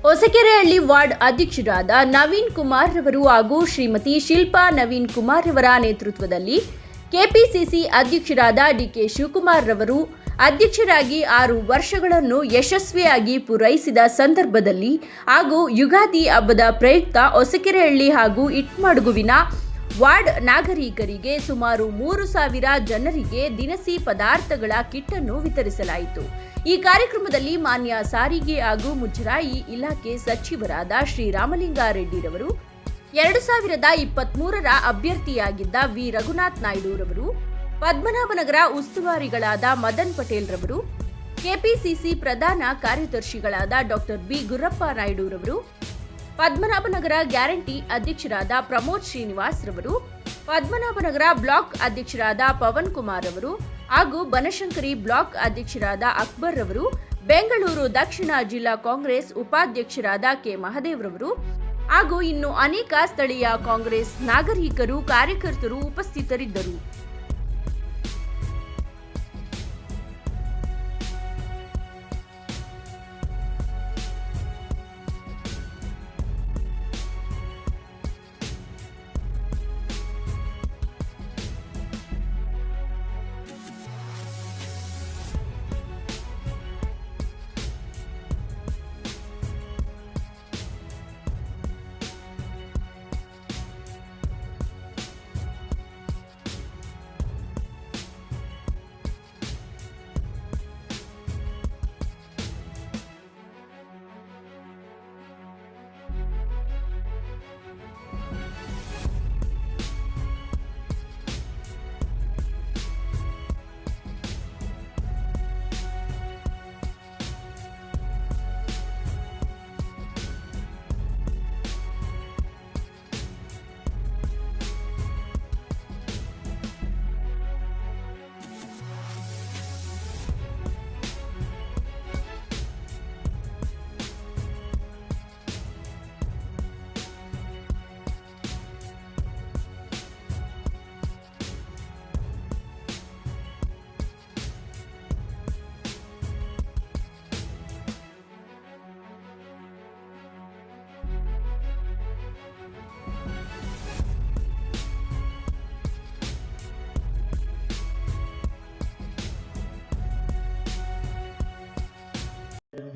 Hosakerehalli ward ಅಧ್ಯಕ್ಷರಾದ ನವೀನ್ ಕುಮಾರ್ ರವರು ಹಾಗೂ ಶ್ರೀಮತಿ ಶಿಲ್ಪಾ ನವೀನ್ ಕುಮಾರ್ ರವರ ನೇತೃತ್ವದಲ್ಲಿ ಕೆಪಿಸಿಸಿ ಅಧ್ಯಕ್ಷರಾದ ಡಿಕೆ ಶಿವಕುಮಾರ್ ರವರು ಅಧ್ಯಕ್ಷರಾಗಿ 6 ವರ್ಷಗಳನ್ನು ಯಶಸ್ವಿಯಾಗಿ ಪೂರೈಸಿದ ಸಂದರ್ಭದಲ್ಲಿ ಹಾಗೂ ಯುಗಾದಿ ಹಬ್ಬದ ಪ್ರಯುಕ್ತ ಹೊಸಕೆರೆಹಳ್ಳಿ ಹಾಗೂ ಇಟ್ಮಡುಗುವಿನ ವಾರ್ಡ್ ನಾಗರಿಕರಿಗೆ ಸುಮಾರು 3,000 ಜನರಿಗೆ ದಿನಸಿ ಪದಾರ್ಥಗಳ ಕಿಟ್ ಅನ್ನು ವಿತರಿಸಲಾಯಿತು. ಈ ಕಾರ್ಯಕ್ರಮದಲ್ಲಿ ಮಾನ್ಯ ಸಾರಿಗೆ ಹಾಗೂ ಮುಜರಾಯಿ ಇಲಾಖೆ ಸಚಿವರಾದ ಶ್ರೀರಾಮಲಿಂಗಾರೆಡ್ಡಿ ರವರು, 2023ರ ಅಭ್ಯರ್ಥಿಯಾಗಿದ್ದ ವಿ ರಘುನಾಥ್ ನಾಯ್ಡು ರವರು, ಪದ್ಮನಾಭನಗರ ಉಸ್ತುವಾರಿಗಳಾದ ಮದನ್ ಪಟೇಲ್ ರವರು, ಕೆಪಿಸಿಸಿ ಪ್ರಧಾನ ಕಾರ್ಯದರ್ಶಿಗಳಾದ ಡಾಕ್ಟರ್ ಬಿ ಗುರಪ್ಪ ನಾಯ್ಡು ರವರು, ಪದ್ಮನಾಭನಗರ ಗ್ಯಾರಂಟಿ ಅಧ್ಯಕ್ಷರಾದ ಪ್ರಮೋದ್ ಶ್ರೀನಿವಾಸ್ ರವರು, ಪದ್ಮನಾಭನಗರ ಬ್ಲಾಕ್ ಅಧ್ಯಕ್ಷರಾದ ಪವನ್ ಕುಮಾರ್ ಅವರು ಹಾಗೂ ಬನಶಂಕರಿ ಬ್ಲಾಕ್ ಅಧ್ಯಕ್ಷರಾದ ಅಕ್ಬರ್ ರವರು, ಬೆಂಗಳೂರು ದಕ್ಷಿಣ ಜಿಲ್ಲಾ ಕಾಂಗ್ರೆಸ್ ಉಪಾಧ್ಯಕ್ಷರಾದ ಕೆ ಮಹದೇವ್ ರವರು ಹಾಗೂ ಇನ್ನು ಅನೇಕ ಸ್ಥಳೀಯ ಕಾಂಗ್ರೆಸ್ ನಾಗರಿಕರು, ಕಾರ್ಯಕರ್ತರು ಉಪಸ್ಥಿತರಿದ್ದರು.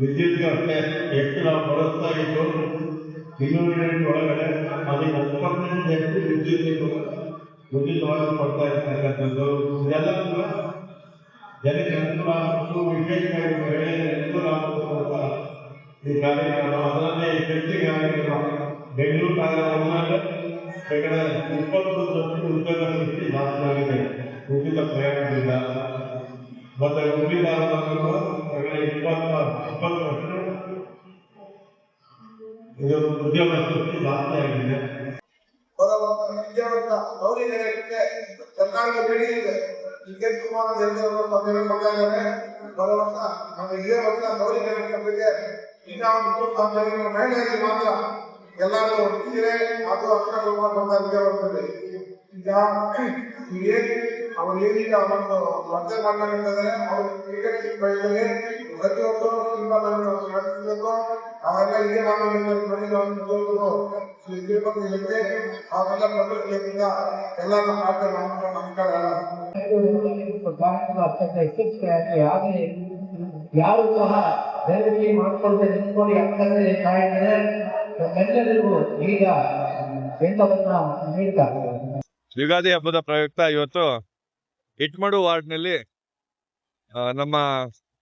ವಿದ್ಯುತ್ ಅಷ್ಟೇ ಎಷ್ಟು ನಾವು ಬಳಸ್ತಾ ಇದ್ದು 200 ಯೂನಿಟ್ ಒಳಗಡೆ ಅದಕ್ಕೆ 10% ಎಷ್ಟು ವಿದ್ಯುತ್ವಾಗಿ ಕೊಡ್ತಾ ಇರ್ತಕ್ಕಂಥದ್ದು ಇದೆಲ್ಲ ಕೂಡ ಜನಕ್ಕೆ ಅನುಕೂಲ ಆಗಬೇಕು, ವಿಶೇಷವಾಗಿ ಮಹಿಳೆಯರಿಗೆ ಅನುಕೂಲ ಆಗಬೇಕು ಅಂತ ಈ ಕಾರ್ಯಕ್ರಮ. ಅದರಲ್ಲಿ ಹೆಚ್ಚಿಗಾಗಿ ಬೆಂಗಳೂರು ನಗರವನ್ನು ಶೇಕಡ 20% ಉದ್ಯೋಗ ಸೃಷ್ಟಿ ಜಾಸ್ತಿ ಆಗಿದೆ ಉಚಿತ ಪ್ರಯಾಣದಿಂದ. ಮತ್ತೆ ಉಳಿದ 20% ಇದು ಉದ್ಯೋಗ ಸೃಷ್ಟಿ ಜಾಸ್ತಿ ಆಗಿದೆ. ಸರ್ಕಾರದ ಬೇಡಿಕೆ ಇದೆ. ಡಿಕೆ ಶಿವಕುಮಾರ್ ಬರೋ ವರ್ಷ ನಮ್ಮ ಇದೇ ವರ್ಷ ಗೌರಿ ಗಣೇಶನಿಗೆ ಈಗ ಮಹಿಳೆಯರಿಗೆ ಮಾತ್ರ ಎಲ್ಲರೂ ಒಟ್ಟಿಗೆ ಅದು ಅಕ್ಷರ ಬರ್ತದೆ. ಈಗ ಅವ್ರು ಏನಿಲ್ಲ ಅವರನ್ನು ಸ್ಪರ್ಧೆ ಮಾಡ್ಕೊಂಡಿದ್ದಾರೆ. ಅವರು ಕ್ರಿಕೆಟ್ ಬಯಲಿಗೆ ಪ್ರತಿಯೊಬ್ಬರು ನಡೆಸಬೇಕು. ಅವೆಲ್ಲ ಇದೇ ಅವೆಲ್ಲ ಪ್ರಕೃತಿಯಿಂದ ಎಲ್ಲರೂ ಯಾರು ಸಹ ಬೇರೆ ಮಾಡ್ಕೊಳ್ದೆ ನಿಂತ್ಕೊಂಡು ಎಲ್ಲರಿಗೂ ಈಗ ಬೆಂಬಲವನ್ನ ನೀಡ್ತಾರೆ. ಯುಗಾದಿ ಹಬ್ಬದ ಪ್ರಯುಕ್ತ ಇವತ್ತು ಇಟ್ಮಡು ವಾರ್ಡ್ನಲ್ಲಿ ನಮ್ಮ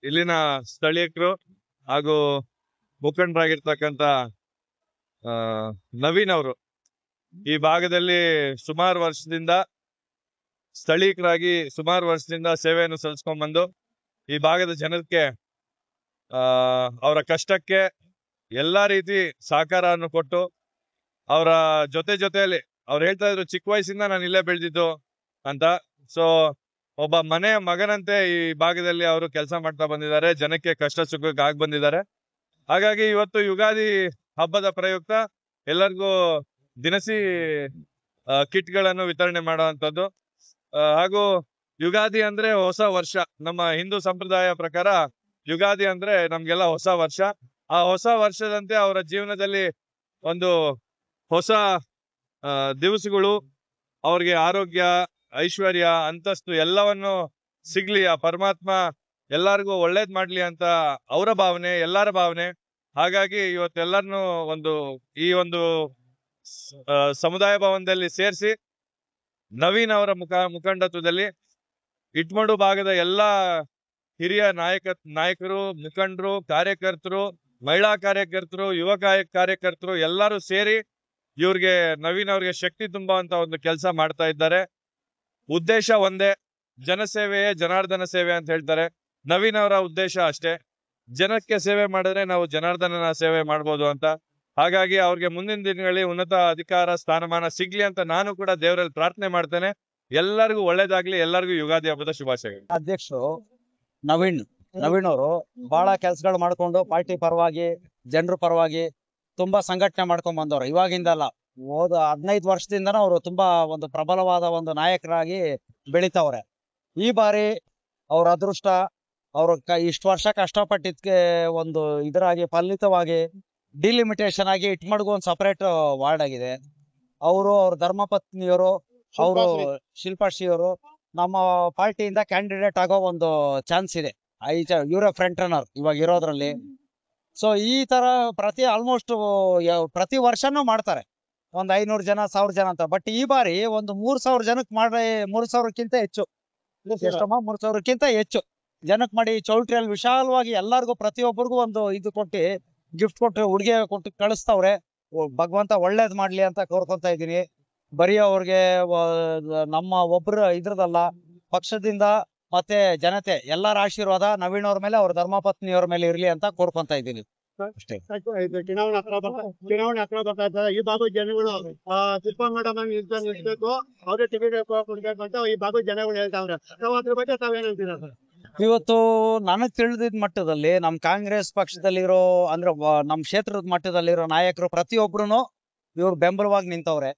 ಇಲ್ಲಿನ ಸ್ಥಳೀಯರು ಹಾಗೂ ಮುಖಂಡರಾಗಿರ್ತಕ್ಕಂಥ ನವೀನ್ ಅವರು ಈ ಭಾಗದಲ್ಲಿ ಸುಮಾರು ವರ್ಷದಿಂದ ಸ್ಥಳೀಯರಾಗಿ ಸುಮಾರು ವರ್ಷದಿಂದ ಸೇವೆಯನ್ನು ಸಲ್ಲಿಸ್ಕೊಂಡ್ ಬಂದು ಈ ಭಾಗದ ಜನಕ್ಕೆ ಅವರ ಕಷ್ಟಕ್ಕೆ ಎಲ್ಲಾ ರೀತಿ ಸಹಕಾರವನ್ನು ಕೊಟ್ಟು ಅವರ ಜೊತೆಯಲ್ಲಿ ಅವ್ರು ಹೇಳ್ತಾ ಇದ್ರು, ಚಿಕ್ಕ ವಯಸ್ಸಿಂದ ನಾನು ಇಲ್ಲೇ ಬೆಳೆದಿದ್ದು ಅಂತ. ಸೊ ಒಬ್ಬ ಮನೆಯ ಮಗನಂತೆ ಈ ಭಾಗದಲ್ಲಿ ಅವರು ಕೆಲಸ ಮಾಡ್ತಾ ಬಂದಿದ್ದಾರೆ, ಜನಕ್ಕೆ ಕಷ್ಟ ಸುಖಕ್ಕೆ ಆಗಿ ಬಂದಿದ್ದಾರೆ. ಹಾಗಾಗಿ ಇವತ್ತು ಯುಗಾದಿ ಹಬ್ಬದ ಪ್ರಯುಕ್ತ ಎಲ್ಲರಿಗೂ ದಿನಸಿ ಕಿಟ್ಗಳನ್ನು ವಿತರಣೆ ಮಾಡುವಂಥದ್ದು. ಹಾಗೂ ಯುಗಾದಿ ಅಂದ್ರೆ ಹೊಸ ವರ್ಷ. ನಮ್ಮ ಹಿಂದೂ ಸಂಪ್ರದಾಯ ಪ್ರಕಾರ ಯುಗಾದಿ ಅಂದ್ರೆ ನಮ್ಗೆಲ್ಲ ಹೊಸ ವರ್ಷ. ಆ ಹೊಸ ವರ್ಷದಂತೆ ಅವರ ಜೀವನದಲ್ಲಿ ಒಂದು ಹೊಸ ದಿವಸಗಳು, ಅವ್ರಿಗೆ ಆರೋಗ್ಯ, ಐಶ್ವರ್ಯ, ಅಂತಸ್ತು ಎಲ್ಲವನ್ನು ಸಿಗ್ಲಿ, ಆ ಪರಮಾತ್ಮ ಎಲ್ಲರಿಗೂ ಒಳ್ಳೇದ್ ಮಾಡ್ಲಿ ಅಂತ ಅವರ ಭಾವನೆ, ಎಲ್ಲರ ಭಾವನೆ. ಹಾಗಾಗಿ ಇವತ್ತೆಲ್ಲರನ್ನು ಈ ಒಂದು ಸಮುದಾಯ ಭವನದಲ್ಲಿ ಸೇರಿಸಿ ನವೀನ್ ಅವರ ಮುಖಂಡತ್ವದಲ್ಲಿ ಇಟ್ಮಡು ಭಾಗದ ಎಲ್ಲಾ ಹಿರಿಯ ನಾಯಕರು, ಮುಖಂಡರು, ಕಾರ್ಯಕರ್ತರು, ಮಹಿಳಾ ಕಾರ್ಯಕರ್ತರು, ಯುವ ಕಾರ್ಯಕರ್ತರು ಎಲ್ಲರೂ ಸೇರಿ ಇವ್ರಿಗೆ ನವೀನ್ ಅವ್ರಿಗೆ ಶಕ್ತಿ ತುಂಬುವಂತ ಒಂದು ಕೆಲಸ ಮಾಡ್ತಾ ಇದ್ದಾರೆ. ಉದ್ದೇಶ ಒಂದೇ, ಜನಸೇವೆಯೇ ಜನಾರ್ದನ ಸೇವೆ ಅಂತ ಹೇಳ್ತಾರೆ. ನವೀನ್ ಅವರ ಉದ್ದೇಶ ಅಷ್ಟೇ, ಜನಕ್ಕೆ ಸೇವೆ ಮಾಡಿದ್ರೆ ನಾವು ಜನಾರ್ದನನ ಸೇವೆ ಮಾಡ್ಬೋದು ಅಂತ. ಹಾಗಾಗಿ ಅವ್ರಿಗೆ ಮುಂದಿನ ದಿನಗಳಲ್ಲಿ ಉನ್ನತ ಅಧಿಕಾರ ಸ್ಥಾನಮಾನ ಸಿಗ್ಲಿ ಅಂತ ನಾನು ಕೂಡ ದೇವರಲ್ಲಿ ಪ್ರಾರ್ಥನೆ ಮಾಡ್ತೇನೆ. ಎಲ್ಲರಿಗೂ ಒಳ್ಳೇದಾಗ್ಲಿ, ಎಲ್ಲರಿಗೂ ಯುಗಾದಿ ಹಬ್ಬದ ಶುಭಾಶಯಗಳು. ಅಧ್ಯಕ್ಷರು ನವೀನ್ ಅವರು ಬಹಳ ಕೆಲಸಗಳು ಮಾಡ್ಕೊಂಡು ಪಾರ್ಟಿ ಪರವಾಗಿ, ಜನರ ಪರವಾಗಿ ತುಂಬಾ ಸಂಘಟನೆ ಮಾಡ್ಕೊಂಡ್ ಬಂದವರು. ಇವಾಗಿಂದಲ್ಲ, ಹೋದ 15 ವರ್ಷದಿಂದನೂ ಅವರು ತುಂಬಾ ಒಂದು ಪ್ರಬಲವಾದ ಒಂದು ನಾಯಕರಾಗಿ ಬೆಳಿತಾವ್ರೆ. ಈ ಬಾರಿ ಅವ್ರ ಅದೃಷ್ಟ, ಅವ್ರ ಇಷ್ಟು ವರ್ಷ ಕಷ್ಟಪಟ್ಟಿದ್ಕೆ ಒಂದು ಇದರಾಗಿ ಫಲಿತವಾಗಿ ಡಿಲಿಮಿಟೇಷನ್ ಆಗಿ ಇಟ್ಮಡ್ಗು ಒಂದು ಸಪರೇಟ್ ವಾರ್ಡ್ ಆಗಿದೆ. ಅವ್ರ ಧರ್ಮಪತ್ನಿಯವರು, ಅವರು ಶಿಲ್ಪಾಶ್ರೀಯವರು ನಮ್ಮ ಪಾರ್ಟಿಯಿಂದ ಕ್ಯಾಂಡಿಡೇಟ್ ಆಗೋ ಒಂದು ಚಾನ್ಸ್ ಇದೆ. ಇವರೇ ಫ್ರಂಟ್ ರನ್ನರ್ ಇವಾಗ ಇರೋದ್ರಲ್ಲಿ. ಸೊ ಈ ತರ ಆಲ್ಮೋಸ್ಟ್ ಪ್ರತಿ ವರ್ಷನೂ ಮಾಡ್ತಾರೆ, ಒಂದ್ 500 ಜನ 1000 ಜನ ಅಂತ. ಬಟ್ ಈ ಬಾರಿ ಒಂದು 3000 ಜನಕ್ಕೆ ಮಾಡಿ, 3000ಕ್ಕಿಂತ ಹೆಚ್ಚು, ಎಷ್ಟಮ್ಮ 3000ಕ್ಕಿಂತ ಹೆಚ್ಚು ಜನಕ್ಕೆ ಮಾಡಿ ಚೌಲ್ಟ್ರಿಯಲ್ಲಿ ವಿಶಾಲವಾಗಿ ಎಲ್ಲರಿಗೂ ಪ್ರತಿಯೊಬ್ಬರಿಗೂ ಒಂದು ಇದು ಕೊಟ್ಟು, ಗಿಫ್ಟ್ ಕೊಟ್ಟು, ಉಡುಗೆ ಕೊಟ್ಟು ಕಳಿಸ್ತವ್ರೆ. ಭಗವಂತ ಒಳ್ಳೇದ್ ಮಾಡ್ಲಿ ಅಂತ ಕೋರ್ಕೊಂತ ಇದೀನಿ. ಬರೀ ಅವ್ರಿಗೆ ನಮ್ಮ ಒಬ್ರು ಇದ್ರದಲ್ಲ, ಪಕ್ಷದಿಂದ ಮತ್ತೆ ಜನತೆ ಎಲ್ಲರ ಆಶೀರ್ವಾದ ನವೀನ್ ಅವ್ರ ಮೇಲೆ, ಅವ್ರ ಧರ್ಮಪತ್ನಿಯವ್ರ ಮೇಲೆ ಇರ್ಲಿ ಅಂತ ಕೋರ್ಕೊಂತ ಇದ್ದೀನಿ ಅಷ್ಟೇ. ಚುನಾವಣೆ ಹತ್ರ ಬರ್ತಾ ಇದ್ದಾರೆ. ಈ ಭಾಗದ ಜನಗಳು ಶಿಲ್ಪಾ ಮೇಡಮ್ ನಿಲ್ಸ್ಬೇಕು, ಅವ್ರೇ ಟಿಕೆಟ್ ಕೊಡ್ಬೇಕು ಅಂತ ಈ ಭಾಗದ ಜನಗಳು ಹೇಳ್ತಾವ್ರೆ. ಅದ್ರ ಬಗ್ಗೆ ತಾವೇನ್ ಹೇಳ್ತೀರಾ ಸರ್? ಇವತ್ತು ನನಗ್ ತಿಳಿದಿದ್ ಮಟ್ಟದಲ್ಲಿ ನಮ್ ಕಾಂಗ್ರೆಸ್ ಪಕ್ಷದಲ್ಲಿರೋ, ಅಂದ್ರೆ ನಮ್ ಕ್ಷೇತ್ರದ ಮಟ್ಟದಲ್ಲಿರೋ ನಾಯಕರು ಪ್ರತಿಯೊಬ್ರು ಇವ್ರು ಬೆಂಬಲವಾಗಿ ನಿಂತವ್ರೆ.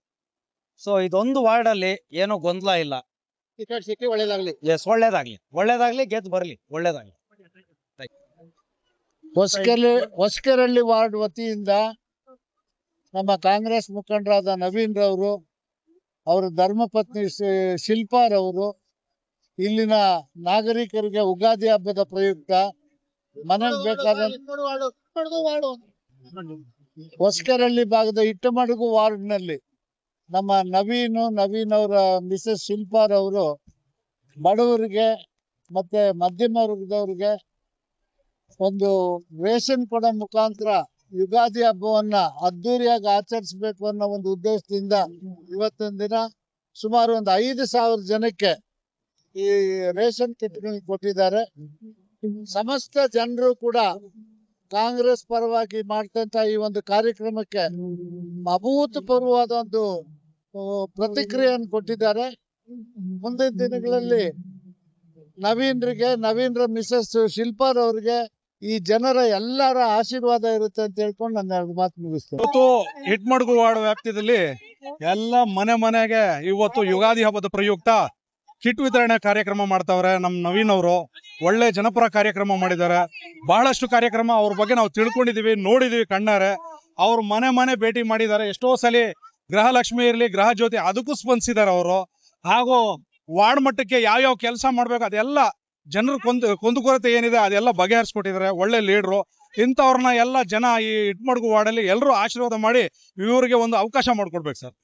ಸೊ ಇದೊಂದು ವಾರ್ಡ್ ಅಲ್ಲಿ ಏನೋ ಗೊಂದಲ ಇಲ್ಲ. ಟಿಕೆಟ್ ಸಿಕ್ಕಿ ಒಳ್ಳೇದಾಗ್ಲಿ. ಎಸ್, ಒಳ್ಳೇದಾಗ್ಲಿ, ಗೆದ್ದು ಬರ್ಲಿ, ಒಳ್ಳೇದಾಗ್ಲಿ. ಹೊಸಕೆರಳ್ಳಿ ವಾರ್ಡ್ ವತಿಯಿಂದ ನಮ್ಮ ಕಾಂಗ್ರೆಸ್ ಮುಖಂಡರಾದ ನವೀನ್ ರವರು, ಅವರ ಧರ್ಮಪತ್ನಿ ಶಿಲ್ಪಾರವರು ಇಲ್ಲಿನ ನಾಗರಿಕರಿಗೆ ಉಗಾದಿ ಹಬ್ಬದ ಪ್ರಯುಕ್ತ ಮನೆಗೆ ಬೇಕಾದ ಹೊಸಕೆರಳ್ಳಿ ಭಾಗದ ಇಟ್ಟಮಡುಗು ವಾರ್ಡ್ನಲ್ಲಿ ನಮ್ಮ ನವೀನ್ ಅವರ ಮಿಸಸ್ ಶಿಲ್ಪಾರವರು ಬಡವರಿಗೆ ಮತ್ತೆ ಮಧ್ಯಮ ವರ್ಗದವ್ರಿಗೆ ಒಂದು ರೇಷನ್ ಕೊಡೋ ಮುಖಾಂತರ ಯುಗಾದಿ ಹಬ್ಬವನ್ನ ಅದ್ದೂರಿಯಾಗಿ ಆಚರಿಸಬೇಕು ಅನ್ನೋ ಒಂದು ಉದ್ದೇಶದಿಂದ ಇವತ್ತಿನ ದಿನ ಸುಮಾರು ಒಂದು 5,000 ಜನಕ್ಕೆ ಈ ರೇಷನ್ ಕಿಟ್ಗಳನ್ನ ಕೊಟ್ಟಿದ್ದಾರೆ. ಸಮಸ್ತ ಜನರು ಕೂಡ ಕಾಂಗ್ರೆಸ್ ಪರವಾಗಿ ಮಾಡ್ತಂತ ಈ ಒಂದು ಕಾರ್ಯಕ್ರಮಕ್ಕೆ ಅಭೂತಪೂರ್ವವಾದ ಒಂದು ಪ್ರತಿಕ್ರಿಯೆಯನ್ನು ಕೊಟ್ಟಿದ್ದಾರೆ. ಮುಂದಿನ ದಿನಗಳಲ್ಲಿ ನವೀನ್ರ ಮಿಸಸ್ ಶಿಲ್ಪಾರವ್ರಿಗೆ ಈ ಜನರ ಎಲ್ಲರ ಆಶೀರ್ವಾದ ಇರುತ್ತೆ ಅಂತ ಹೇಳ್ಕೊಂಡು ನನ್ನ 2 ಮಾತು ಮುಗಿಸ್ತೇನೆ. ಇವತ್ತು ಇಟ್ಮಡ್ಗು ವಾರ್ಡ್ ವ್ಯಾಪ್ತಿಯಲ್ಲಿ ಎಲ್ಲ ಮನೆಗೆ ಇವತ್ತು ಯುಗಾದಿ ಹಬ್ಬದ ಪ್ರಯುಕ್ತ ಕಿಟ್ ವಿತರಣೆ ಕಾರ್ಯಕ್ರಮ ಮಾಡ್ತಾವ್ರೆ. ನಮ್ ನವೀನ್ ಅವರು ಒಳ್ಳೆ ಜನಪರ ಕಾರ್ಯಕ್ರಮ ಮಾಡಿದ್ದಾರೆ. ಬಹಳಷ್ಟು ಕಾರ್ಯಕ್ರಮ ಅವ್ರ ಬಗ್ಗೆ ನಾವು ತಿಳ್ಕೊಂಡಿದೀವಿ, ನೋಡಿದೀವಿ ಕಣ್ಣಾರೆ. ಅವ್ರು ಮನೆ ಭೇಟಿ ಮಾಡಿದ್ದಾರೆ. ಎಷ್ಟೋ ಸಲ ಗೃಹಲಕ್ಷ್ಮಿ ಇರ್ಲಿ, ಗೃಹ ಜ್ಯೋತಿ ಅದಕ್ಕೂ ಸ್ಪಂದಿಸಿದ್ದಾರೆ ಅವರು. ಹಾಗೂ ವಾರ್ಡ್ ಮಟ್ಟಕ್ಕೆ ಯಾವ್ಯಾವ ಕೆಲಸ ಮಾಡ್ಬೇಕು ಅದೆಲ್ಲ ಜನರ ಕುಂದುಕೊರತೆ ಏನಿದೆ ಅದೆಲ್ಲ ಬಗೆಹರಿಸ್ಕೊಟ್ಟಿದ್ದಾರೆ. ಒಳ್ಳೆ ಲೀಡ್ರು. ಇಂಥವ್ರನ್ನ ಎಲ್ಲ ಜನ ಈ ಇಟ್ಮಡ್ಗು ವಾರ್ಡಲ್ಲಿ ಎಲ್ಲರೂ ಆಶೀರ್ವಾದ ಮಾಡಿ ಇವ್ರಿಗೆ ಒಂದು ಅವಕಾಶ ಮಾಡ್ಕೊಡ್ಬೇಕು ಸರ್.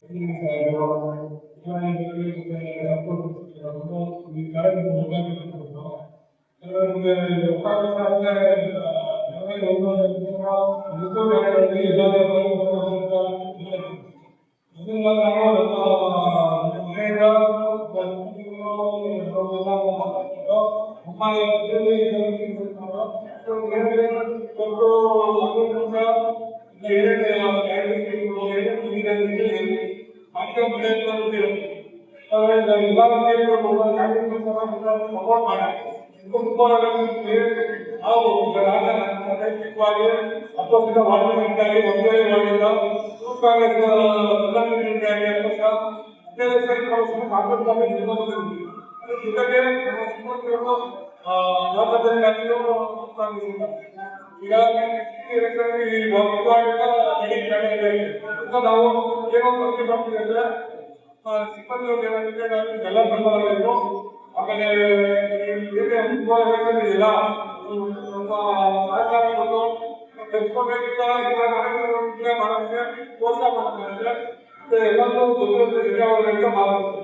ಈಗ ಈ ಒಬ್ಬ ಇಡೀ ಕಡೆ ನಾವು ಏನೋ ಪ್ರತಿ ಬರ್ತೀವಿ ಅಂದ್ರೆ ಸಿಬ್ಬಂದಿ ಏನಾಗುತ್ತೆ ಎಲ್ಲ ಬರ್ಬಾರಬೇಕು. ಆಮೇಲೆ ಬೇರೆ ಎಲ್ಲ ಸಹಕಾರ ಕೊಟ್ಟು ತೆಗೆದುಕೋಬೇಕಿದ್ದ ಮಾಡೋದಕ್ಕೆ ಪ್ರೋತ್ಸಾಹ ಮಾಡ್ತಾರೆ. ಎಲ್ಲರೂ ಜೊತೆ ಅವರಿಂದ ಮಾತಾಡ್ತಾರೆ.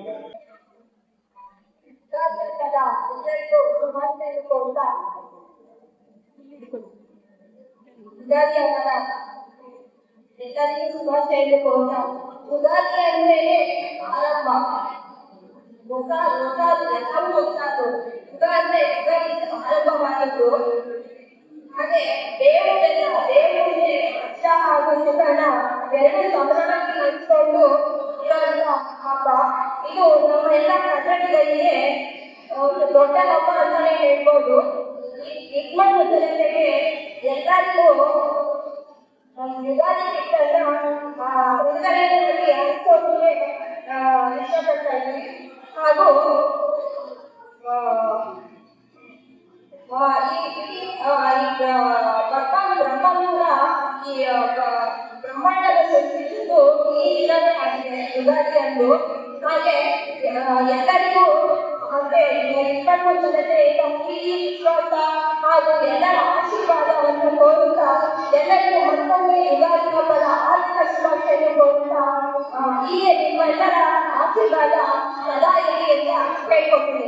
ಎಲ್ಲರಿಗೂ ಶುಭಾಶಯಗಳು ಕೋರ್ತಾ ಯುಗಾದಿ ಅಂದ್ಮೇಲೆ ಆರಂಭ ಆರಂಭವಾಗಿದ್ದು ಹಾಗೆ ದೇವರಿಗೆ ವರ್ಷ ಹಾಗೂ ಸುಖನ ಎರಡು ಸಮನಾಗಿ ಹಂಚಿಕೊಂಡು ಇರುವಂತ ಹಬ್ಬ ಇದು ನಮ್ಮ ಎಲ್ಲ ಕನ್ನಡಿಗರಿಗೆ ಒಂದು ದೊಡ್ಡ ಹಬ್ಬ ಅಂತಾನೆ ಹೇಳ್ಬೋದು. ಕ್ರಿಸ್ಮಸ್ ಜನತೆಗೆ ಎಲ್ಲರಿಗೂ ಯುಗಾದಿ ಗಿಫ್ಟನ್ನ ಉಡುಗೊರೆಯಾಗಿ ಹಂಚೋಕೆ ಇಷ್ಟಪಡ್ತಾ ಇದ್ವಿ. ಹಾಗೂ ಬ್ರಹ್ಮಾಂಡ ಈ ಬ್ರಹ್ಮಾಂಡದ ಸೃಷ್ಟಿಸಿದ್ದು ಈ ದಿನವೇ ಆಗಿದೆ ಯುಗಾದಿ ಅಂದು. ಹಾಗೆ ಎಲ್ಲರಿಗೂ ಮತ್ತೆ 23 ಜನತೆಯಿಂದ ಪ್ರೀತಿ ವಿಶ್ವಾಸ ಹಾಗೂ ಎಲ್ಲರ ಆಶೀರ್ವಾದವನ್ನು ಕೋರುತ್ತಾ ಎಲ್ಲರಿಗೂ ಮತ್ತೊಮ್ಮೆ ಯುಗಾದಿ ಹಬ್ಬದ ಆರ್ಥಿಕ ಶುಭಾಶಯ ಕೋರುತ್ತಾ ಹೀಗೆ ನಿಮ್ಮೆಲ್ಲರ ಆಶೀರ್ವಾದ ಸದಾ ಇರಲಿ ಅಂತ ಕೇಳ್ಕೊತೀನಿ.